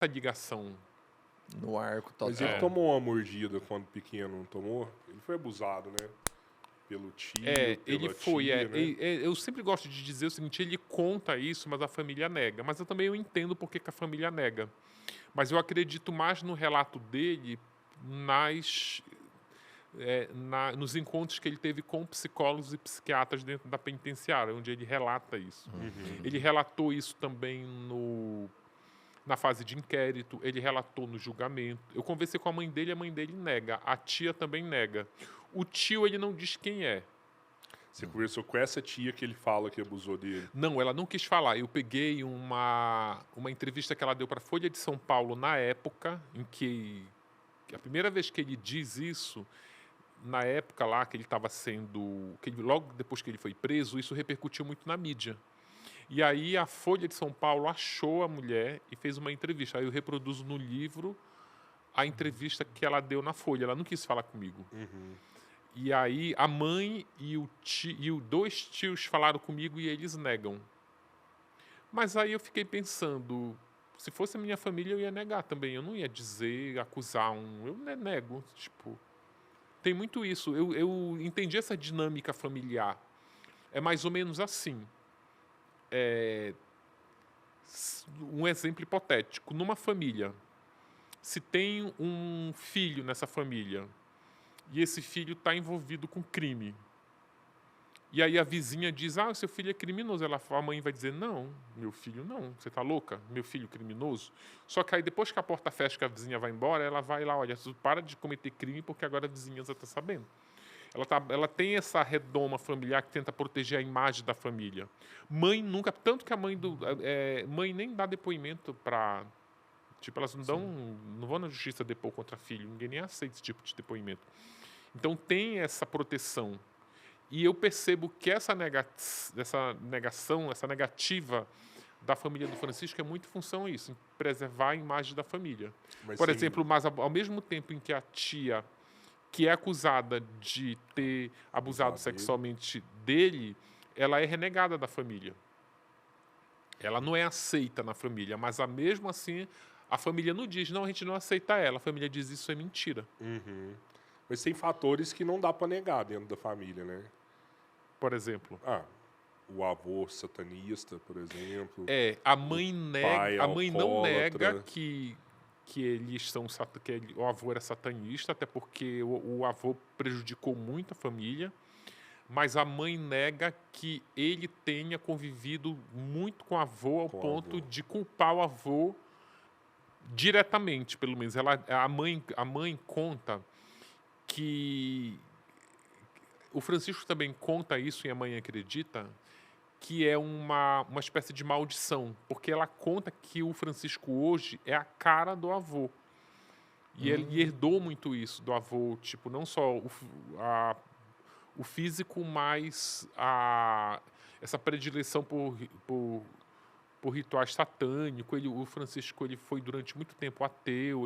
essa ligação. No arco Mas ele total. tomou uma mordida quando pequeno, não tomou? Ele foi abusado, né? Pelo tio, Ele pela foi. tia, né? Eu sempre gosto de dizer o seguinte: ele conta isso, mas a família nega. Mas eu também entendo porque que a família nega. Mas eu acredito mais no relato dele nos encontros que ele teve com psicólogos e psiquiatras dentro da penitenciária, onde ele relata isso. Ele relatou isso também na fase de inquérito, ele relatou no julgamento. Eu conversei com a mãe dele nega. A tia também nega. O tio, ele não diz quem é. Você conversou com essa tia que ele fala que abusou dele? Não, ela não quis falar. Eu peguei uma entrevista que ela deu para a Folha de São Paulo na época em que a primeira vez que ele diz isso, na época lá que ele estava logo depois que ele foi preso, isso repercutiu muito na mídia. E aí a Folha de São Paulo achou a mulher e fez uma entrevista. Aí eu reproduzo no livro a entrevista que ela deu na Folha. Ela não quis falar comigo. E aí a mãe e dois tios falaram comigo e eles negam. Mas aí eu fiquei pensando, se fosse a minha família eu ia negar também. Eu não ia dizer, acusar eu nego, tipo. Tem muito isso. Eu entendi essa dinâmica familiar. É mais ou menos assim. Um exemplo hipotético. Numa família, se tem um filho nessa família e esse filho está envolvido com crime, e aí a vizinha diz, o seu filho é criminoso. A mãe vai dizer, não, meu filho não, você está louca? Meu filho criminoso? Só que aí depois que a porta fecha, que a vizinha vai embora, ela vai lá, olha, para de cometer crime porque agora a vizinhança está sabendo. Ela tem essa redoma familiar que tenta proteger a imagem da família. Mãe nunca... Tanto que a mãe mãe nem dá depoimento para... Tipo, elas não vão na justiça depor contra filho. Ninguém nem aceita esse tipo de depoimento. Então, tem essa proteção. E eu percebo que essa negação, essa negativa da família do Francisco é muito em função disso, em preservar a imagem da família. Mas Por sim, exemplo, mas ao mesmo tempo em que a tia, que é acusada de ter abusado sexualmente dele, ela é renegada da família. Ela não é aceita na família, mas mesmo assim a família não diz, não, a gente não aceita ela. A família diz, isso é mentira. Mas tem fatores que não dá pra negar dentro da família, né? Por exemplo. O avô satanista, por exemplo. A mãe pai a mãe não nega alcoólatra. que o avô era satanista, até porque o avô prejudicou muito a família, mas a mãe nega que ele tenha convivido muito com o avô ao ponto de culpar o avô diretamente, pelo menos. A mãe conta que o Francisco também conta isso e a mãe acredita que é uma espécie de maldição, porque ela conta que o Francisco hoje é a cara do avô. E ele herdou muito isso do avô, tipo, não só o físico, mas essa predileção por rituais satânicos. O Francisco ele foi durante muito tempo ateu.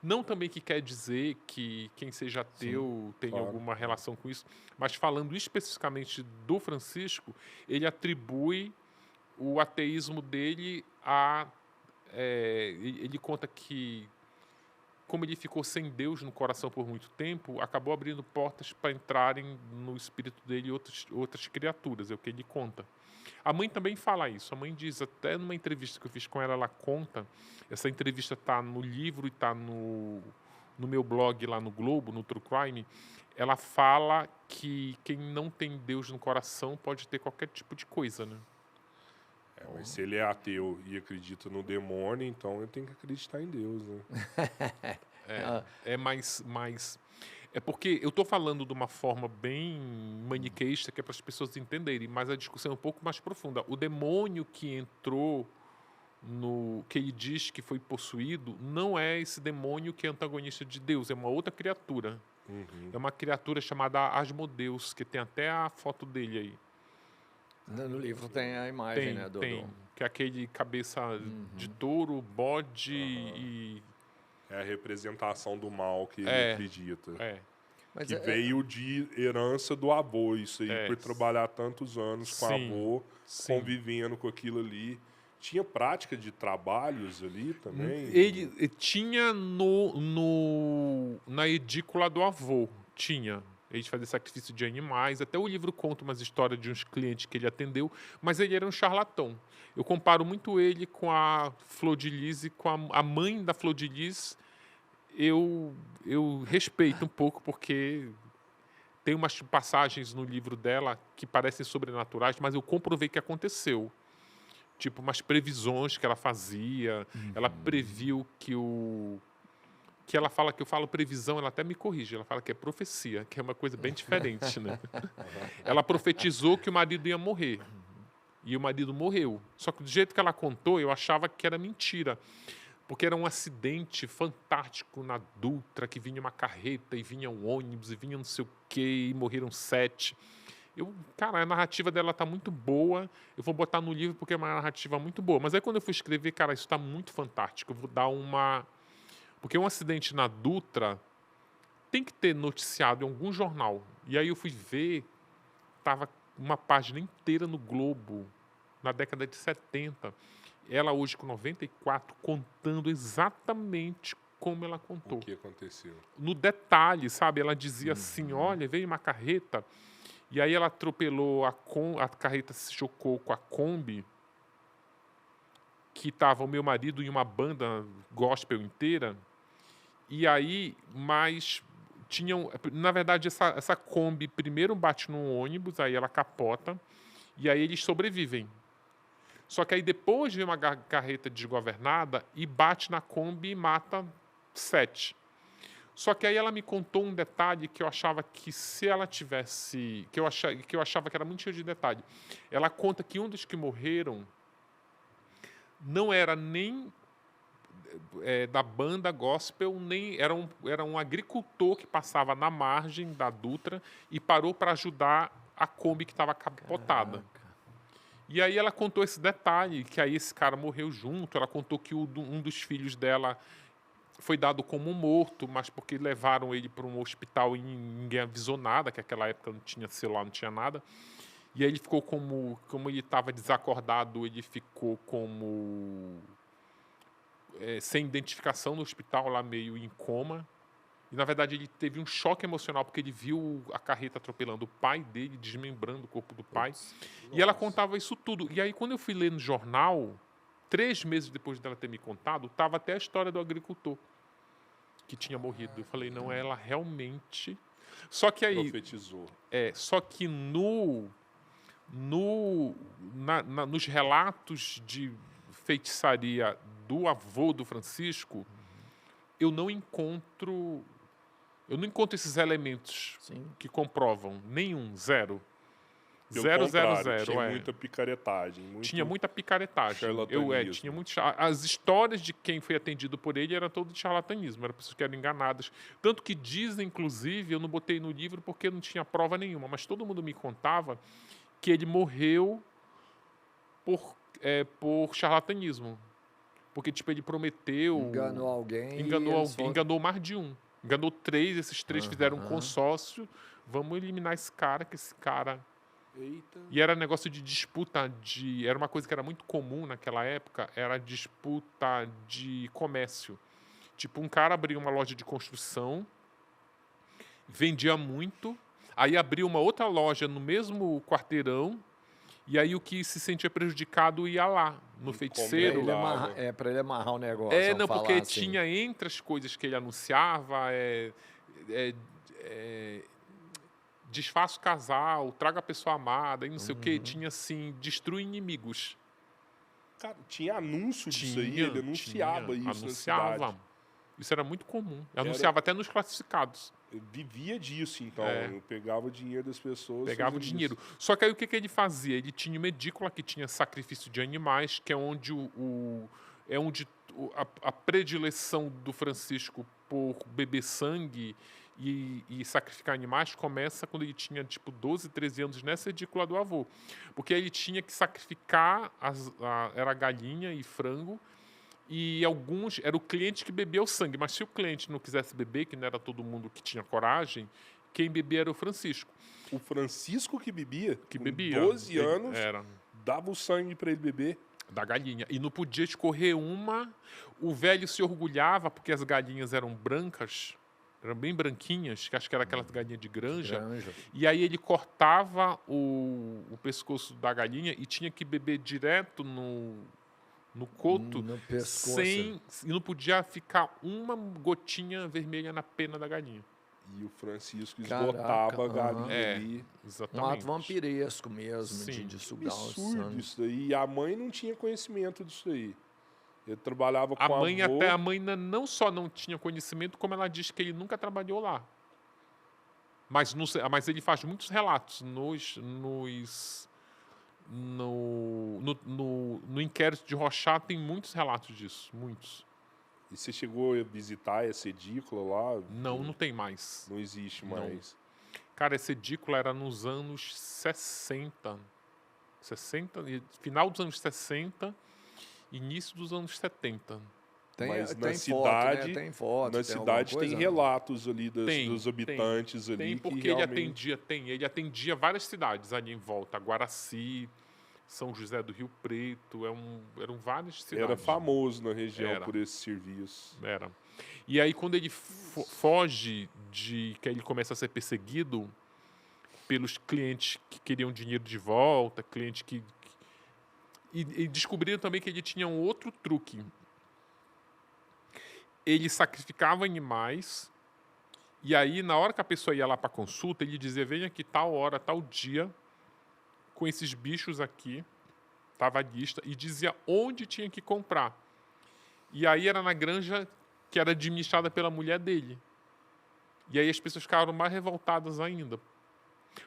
Não também que quer dizer que quem seja ateu tem alguma relação com isso, mas falando especificamente do Francisco, ele atribui o ateísmo dele ele conta que, como ele ficou sem Deus no coração por muito tempo, acabou abrindo portas para entrarem no espírito dele outras criaturas, é o que ele conta. A mãe também fala isso. A mãe diz, até numa entrevista que eu fiz com ela, ela conta. Essa entrevista está no livro e está no meu blog lá no Globo, no True Crime. Ela fala que quem não tem Deus no coração pode ter qualquer tipo de coisa, né? Mas se ele é ateu e acredita no demônio, então ele tem que acreditar em Deus, né? É porque eu estou falando de uma forma bem maniqueísta, que é para as pessoas entenderem, mas a discussão é um pouco mais profunda. O demônio que entrou que ele diz que foi possuído, não é esse demônio que é antagonista de Deus, é uma outra criatura. É uma criatura chamada Asmodeus, que tem até a foto dele aí. No livro tem a imagem, né? Tem. Que é aquele cabeça de touro, bode e... É a representação do mal que ele acredita. Mas que veio de herança do avô, isso aí, por trabalhar tantos anos com o avô, sim. convivendo com aquilo ali. Tinha prática de trabalhos ali também? Ele tinha na edícula do avô, tinha. Ele fazia sacrifício de animais. Até o livro conta umas histórias de uns clientes que ele atendeu, mas ele era um charlatão. Eu comparo muito ele com a Flor de Lis e com a mãe da Flor de Lis. Eu respeito um pouco, porque tem umas passagens no livro dela que parecem sobrenaturais, mas eu comprovei que aconteceu. Tipo, umas previsões que ela fazia. Ela previu que ela fala que eu falo previsão, ela até me corrige. Ela fala que é profecia, que é uma coisa bem diferente, né? Ela profetizou que o marido ia morrer. E o marido morreu. Só que do jeito que ela contou, eu achava que era mentira. Porque era um acidente fantástico na Dutra, que vinha uma carreta, e vinha um ônibus, e vinha não sei o quê, e morreram 7. Cara, a narrativa dela tá muito boa. Eu vou botar no livro porque é uma narrativa muito boa. Mas aí quando eu fui escrever, cara, isso tá muito fantástico. Eu vou dar uma... Porque um acidente na Dutra tem que ter noticiado em algum jornal. E aí eu fui ver, tava uma página inteira no Globo, na década de 70. Ela hoje com 94, contando exatamente como ela contou. O que aconteceu? No detalhe, sabe? Ela dizia assim, olha, veio uma carreta... E aí ela atropelou, a carreta se chocou com a Kombi, que estava o meu marido em uma banda gospel inteira. E aí, na verdade, essa Kombi primeiro bate num ônibus, aí ela capota, e aí eles sobrevivem. Só que aí depois vem uma carreta desgovernada e bate na Kombi e mata 7. Só que aí ela me contou um detalhe que eu achava que se ela tivesse... Que eu achava que era muito cheio de detalhe. Ela conta que um dos que morreram não era nem da banda gospel, nem era um agricultor que passava na margem da Dutra e parou para ajudar a Kombi que estava capotada. Caraca. E aí ela contou esse detalhe, que aí esse cara morreu junto. Ela contou que um dos filhos dela... foi dado como morto, mas porque levaram ele para um hospital e ninguém avisou nada, que naquela época não tinha celular, não tinha nada. E aí ele ficou como ele estava desacordado, ele ficou como sem identificação no hospital, lá meio em coma. E, na verdade, ele teve um choque emocional, porque ele viu a carreta atropelando o pai dele, desmembrando o corpo do pai. E ela contava isso tudo. E aí, quando eu fui ler no jornal, 3 meses depois dela ter me contado, estava até a história do agricultor que tinha morrido. Eu falei, não, ela realmente... Só que aí... Profetizou. Só que nos relatos de feitiçaria do avô do Francisco, eu não encontro esses elementos que comprovam. Nenhum, zero. Zero. Tinha muita picaretagem. Tinha muita picaretagem. Tinha muito. As histórias de quem foi atendido por ele eram todas de charlatanismo. Eram pessoas que eram enganadas. Tanto que dizem, inclusive, eu não botei no livro porque não tinha prova nenhuma, mas todo mundo me contava que ele morreu por charlatanismo. Porque, tipo, ele prometeu... Enganou alguém. Enganou mais de um. Enganou 3, esses 3 fizeram um consórcio. Vamos eliminar esse cara, que esse cara... Eita. E era negócio de disputa era uma coisa que era muito comum naquela época, era disputa de comércio. Tipo, um cara abria uma loja de construção, vendia muito, aí abria uma outra loja no mesmo quarteirão, e aí o que se sentia prejudicado ia lá, no feiticeiro. Para ele amarrar o negócio. Não, porque tinha entre as coisas que ele anunciava, desfaça o casal, traga a pessoa amada, e não sei o quê. Tinha, assim, destrui inimigos. Cara, tinha anúncio disso aí? Ele anunciava isso na cidade. Isso era muito comum. Anunciava até nos classificados. Eu vivia disso, então. Eu pegava o dinheiro das pessoas. Pegava o dinheiro. Só que aí o que ele fazia? Ele tinha uma edícula que tinha sacrifício de animais, que é onde a predileção do Francisco por beber sangue e sacrificar animais começa quando ele tinha, tipo, 12, 13 anos nessa edícula do avô. Porque aí ele tinha que sacrificar, era galinha e frango, e era o cliente que bebia o sangue. Mas se o cliente não quisesse beber, que não era todo mundo que tinha coragem, quem bebia era o Francisco. O Francisco que bebia? Que bebia. 12 anos, dava o sangue para ele beber? Da galinha. E não podia escorrer uma. O velho se orgulhava porque as galinhas eram brancas, eram bem branquinhas, que acho que era aquelas galinhas de granja. E aí ele cortava o pescoço da galinha e tinha que beber direto no coto, No pescoço. e não podia ficar uma gotinha vermelha na pena da galinha. E o Francisco Caraca, esgotava a galinha ali. Um Exatamente. ato vampiresco mesmo, Sim. de sugar o Absurdo sangue. isso daí. E a mãe não tinha conhecimento disso aí. Ele trabalhava com A mãe avô. até a mãe não só não tinha conhecimento, como ela diz que ele nunca trabalhou lá. Mas ele faz muitos relatos no inquérito de Rorschach, tem muitos relatos disso, muitos. E você chegou a visitar essa edícula lá? Não tem mais. Não existe Não. mais. Cara, essa edícula era nos anos 60, final dos anos 60, início dos anos 70. Mas na tem cidade, foto, né? Tem foto. Na tem cidade alguma tem coisa? relatos ali Tem, dos habitantes ali. Tem, que porque realmente... ele atendia várias cidades ali em volta. Guaraci, São José do Rio Preto, eram várias cidades. Era famoso na região Era. por esse serviço. Era. E aí, quando ele foge que ele começa a ser perseguido pelos clientes que queriam dinheiro de volta, clientes e descobriram também que ele tinha um outro truque. Ele sacrificava animais e aí, na hora que a pessoa ia lá para consulta, ele dizia, venha aqui tal hora, tal dia, com esses bichos aqui, estava a lista, e dizia onde tinha que comprar. E aí era na granja que era administrada pela mulher dele. E aí as pessoas ficaram mais revoltadas ainda.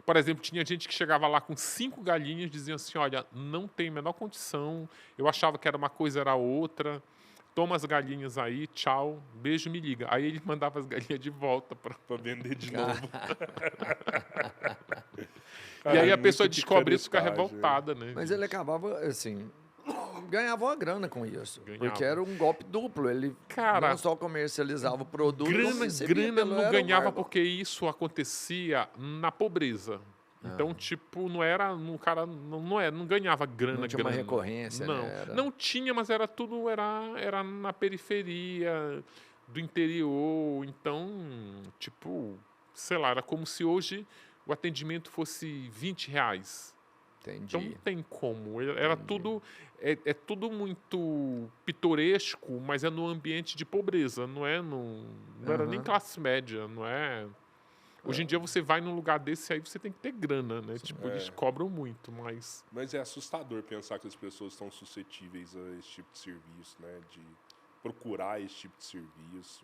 Por exemplo, tinha gente que chegava lá com 5 galinhas e dizia assim, olha, não tem a menor condição, eu achava que era uma coisa, era outra, toma as galinhas aí, tchau, beijo, me liga. Aí ele mandava as galinhas de volta para vender de novo. Cara, e aí a muita pessoa descobre isso e fica picaretagem, revoltada, né? Mas ele acabava, assim, ganhava uma grana com isso. Ganhava. Porque era um golpe duplo. Ele Cara, não só comercializava o produto, como grana recebia pelo não ganhava Aeromargo. porque isso acontecia na pobreza. Então, tipo, não era. O cara não ganhava grana. Não tinha uma recorrência, não. né? Era- Não tinha, mas era tudo. Era na periferia do interior. Então, tipo, sei lá, era como se hoje o atendimento fosse R$20. Entendi. Então não tem como. Era tudo. É tudo muito pitoresco, mas é no ambiente de pobreza, não é não era nem classe média, não é. Hoje em dia você vai num lugar desse aí você tem que ter grana, né? Tipo, eles cobram muito, mas Mas é assustador pensar que as pessoas estão suscetíveis a esse tipo de serviço, né? De procurar esse tipo de serviço.